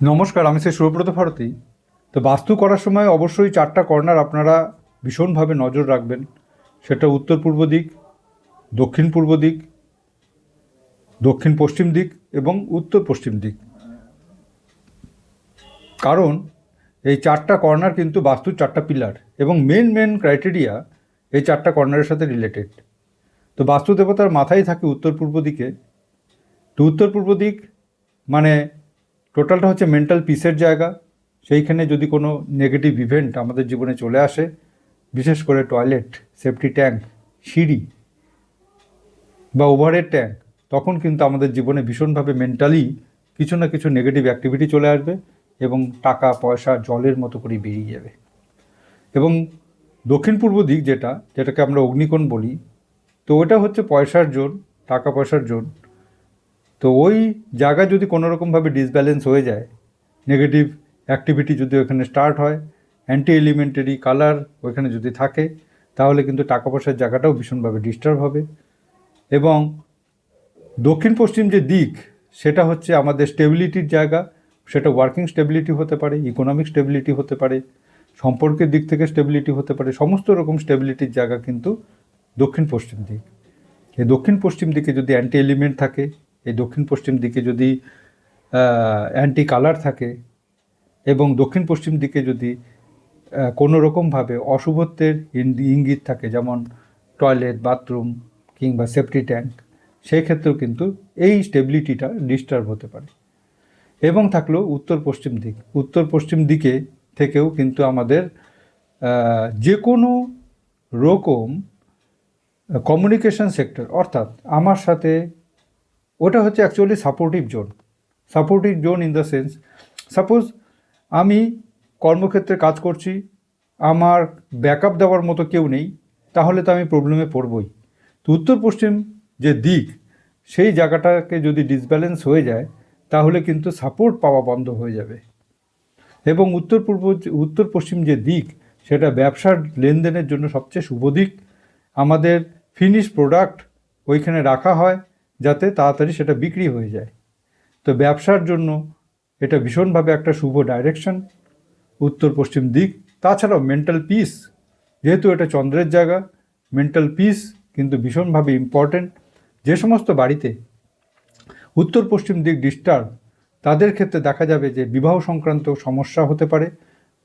নমস্কার, আমি শ্রী সুব্রত ভারতী। তো বাস্তু করার সময় অবশ্যই 4টা কর্নার আপনারা ভীষণভাবে নজর রাখবেন। সেটা উত্তর পূর্ব দিক, দক্ষিণ পূর্ব দিক, দক্ষিণ পশ্চিম দিক এবং উত্তর পশ্চিম দিক। কারণ এই 4টা কর্নার কিন্তু বাস্তুর 4টা পিলার এবং মেন ক্রাইটেরিয়া এই 4টা কর্নারের সাথে রিলেটেড। তো বাস্তু দেবতার মাথায় থাকে উত্তর পূর্ব দিকে। তো উত্তর পূর্ব দিক মানে টোটালটা হচ্ছে মেন্টাল পিসের জায়গা। সেইখানে যদি কোনো নেগেটিভ ইভেন্ট আমাদের জীবনে চলে আসে, বিশেষ করে টয়লেট, সেফটি ট্যাঙ্ক, সিঁড়ি বা ওভারহেড ট্যাঙ্ক, তখন কিন্তু আমাদের জীবনে ভীষণভাবে মেন্টালি কিছু না কিছু নেগেটিভ অ্যাক্টিভিটি চলে আসবে এবং টাকা পয়সা জলের মতো করে বেরিয়ে যাবে। এবং দক্ষিণ পূর্ব দিক যেটাকে আমরা অগ্নিকোণ বলি, তো ওটা হচ্ছে পয়সার জোন, টাকা পয়সার জোন। তো ওই জায়গায় যদি কোনো রকমভাবে ডিসব্যালেন্স হয়ে যায়, নেগেটিভ অ্যাক্টিভিটি যদি ওখানে স্টার্ট হয়, অ্যান্টি এলিমেন্টারি কালার ওইখানে যদি থাকে, তাহলে কিন্তু টাকা পয়সার জায়গাটাও ভীষণভাবে ডিস্টার্ব হবে। এবং দক্ষিণ পশ্চিম যে দিক, সেটা হচ্ছে আমাদের স্টেবিলিটির জায়গা। সেটা ওয়ার্কিং স্টেবিলিটি হতে পারে, ইকোনমিক স্টেবিলিটি হতে পারে, সম্পর্কের দিক থেকে স্টেবিলিটি হতে পারে, সমস্ত রকম স্টেবিলিটির জায়গা কিন্তু দক্ষিণ পশ্চিম দিক। এই দক্ষিণ পশ্চিম দিকে যদি অ্যান্টি এলিমেন্ট থাকে, এই দক্ষিণ পশ্চিম দিকে যদি অ্যান্টি কালার থাকে এবং দক্ষিণ পশ্চিম দিকে যদি কোনো রকমভাবে অশুভত্বের ইঙ্গিত থাকে, যেমন টয়লেট, বাথরুম কিংবা সেফটি ট্যাঙ্ক, সেই ক্ষেত্রেও কিন্তু এই স্টেবিলিটিটা ডিস্টার্ব হতে পারে। এবং থাকলো উত্তর পশ্চিম দিক। উত্তর পশ্চিম দিকে থেকেও কিন্তু আমাদের যে কোনো রকম কমিউনিকেশন সেক্টর, অর্থাৎ আমার সাথে, ওটা হচ্ছে actually supportive zone. Supportive zone in the sense, suppose আমি কর্মক্ষেত্রে কাজ করছি, আমার ব্যাকআপ দেওয়ার মতো কেউ নেই, তাহলে তো আমি প্রবলেমে পড়বই। তো উত্তর পশ্চিম যে দিক, সেই জায়গাটাকে যদি ডিসব্যালেন্স হয়ে যায়, তাহলে কিন্তু সাপোর্ট পাওয়া বন্ধ হয়ে যাবে। এবং উত্তর পশ্চিম যে দিক, সেটা ব্যবসার লেনদেনের জন্য সবচেয়ে শুভ দিক। আমাদের ফিনিশ প্রোডাক্ট ওইখানে রাখা হয় যাতে তাড়াতাড়ি সেটা বিক্রি হয়ে যায়। তো ব্যবসার জন্য এটা ভীষণভাবে একটা শুভ ডাইরেকশন, উত্তর পশ্চিম দিক। তাছাড়াও মেন্টাল পিস, যেহেতু এটা চন্দ্রের জায়গা, মেন্টাল পিস কিন্তু ভীষণভাবে ইম্পর্ট্যান্ট। যে সমস্ত বাড়িতে উত্তর পশ্চিম দিক ডিস্টার্ব, তাদের ক্ষেত্রে দেখা যাবে যে বিবাহ সংক্রান্ত সমস্যা হতে পারে,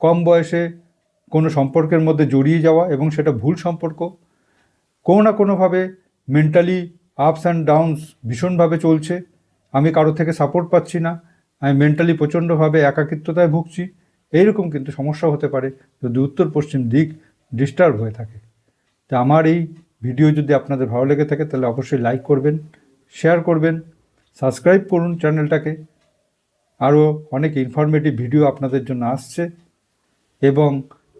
কম বয়সে কোনো সম্পর্কের মধ্যে জড়িয়ে যাওয়া এবং সেটা ভুল সম্পর্ক, কোনো না কোনোভাবে মেন্টালি আপস অ্যান্ড ডাউনস ভীষণভাবে চলছে, আমি কারো থেকে সাপোর্ট পাচ্ছি না, আমি মেন্টালি প্রচণ্ডভাবে একাকিত্বতায় ভুগছি, এইরকম কিন্তু সমস্যা হতে পারে যদি উত্তর পশ্চিম দিক ডিস্টার্ব হয়ে থাকে। তা আমার এই ভিডিও যদি আপনাদের ভালো লেগে থাকে, তাহলে অবশ্যই লাইক করবেন, শেয়ার করবেন, সাবস্ক্রাইব করুন চ্যানেলটাকে। আরও অনেক ইনফরমেটিভ ভিডিও আপনাদের জন্য আসছে। এবং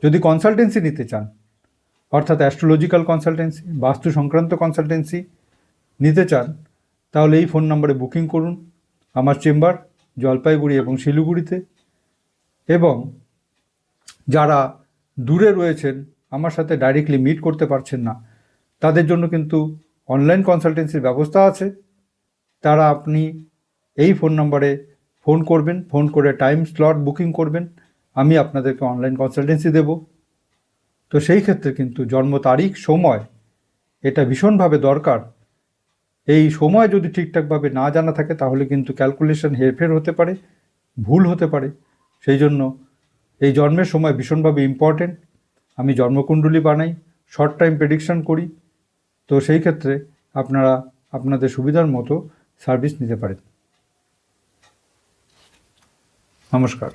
যদি কনসালটেন্সি নিতে চান, অর্থাৎ অ্যাস্ট্রোলজিক্যাল কনসালটেন্সি, বাস্তু সংক্রান্ত কনসালটেন্সি নিতে চান, তাহলে এই ফোন নম্বরে বুকিং করুন। আমার চেম্বার জলপাইগুড়ি এবং শিলিগুড়িতে। এবং যারা দূরে রয়েছেন, আমার সাথে ডাইরেক্টলি মিট করতে পারছেন না, তাদের জন্য কিন্তু অনলাইন কনসালটেন্সির ব্যবস্থা আছে। তারা আপনি এই ফোন নম্বরে ফোন করবেন, ফোন করে টাইম স্লট বুকিং করবেন, আমি আপনাদেরকে অনলাইন কনসালটেন্সি দেব। তো সেই ক্ষেত্রে কিন্তু জন্ম তারিখ, সময়, এটা ভীষণভাবে দরকার। এই সময় যদি ঠিকঠাকভাবে না জানা থাকে, তাহলে কিন্তু ক্যালকুলেশন হেরফের হতে পারে, ভুল হতে পারে। সেই জন্য এই জন্মের সময় ভীষণভাবে ইম্পর্টেন্ট। আমি জন্মকুণ্ডলী বানাই, শর্ট টাইম প্রেডিকশন করি। তো সেই ক্ষেত্রে আপনারা আপনাদের সুবিধার মতো সার্ভিস নিতে পারেন। নমস্কার।